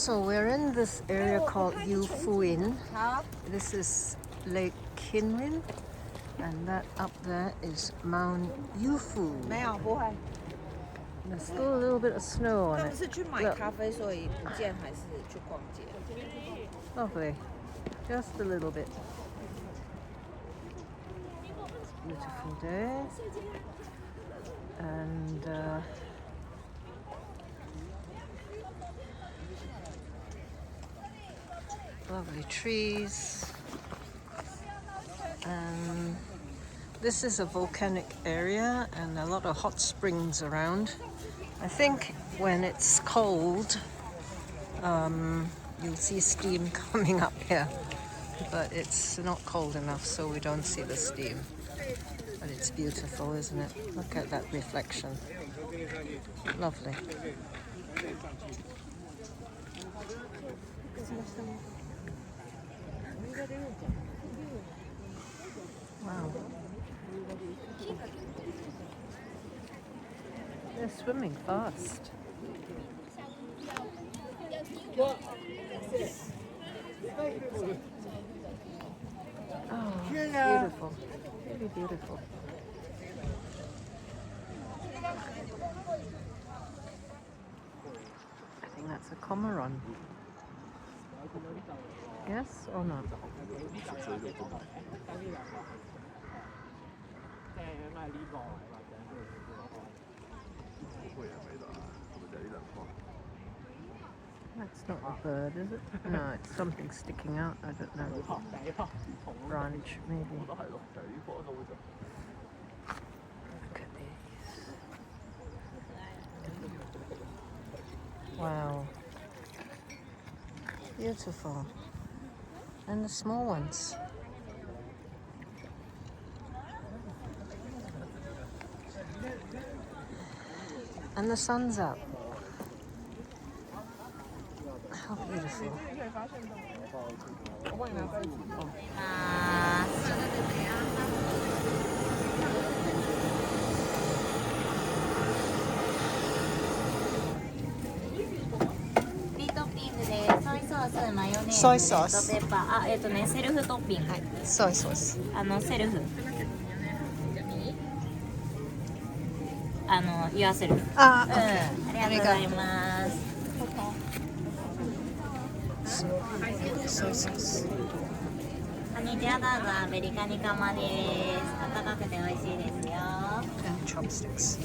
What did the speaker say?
So we're in this area called Yufuin. This is Lake Kinrin, and that up there is Mount Yufu. There's still a little bit of snow on it. Lovely. Just a little bit. Beautiful day. And lovely trees. And this is a volcanic area and a lot of hot springs around. I think when it's cold, you'll see steam coming up here, but it's not cold enough, so we don't see the steam. But it's beautiful, isn't it? Look at that reflection. Lovely. Wow. They're swimming fast. Oh, beautiful. Really beautiful. I think that's a cormorant. Yes or not? That's not a bird, is it? No, it's something sticking out. I don't know. Branch, maybe. Look at these. Wow. Beautiful. And the small ones. And the sun's up. How beautiful. Soy sauce. Self topping. Soy sauce. Self. Yourself. Okay. ありがとうございます。Soy sauce. こんにちは、どうぞアメリカニカマです。温かくて美味しいですよ。And chopsticks.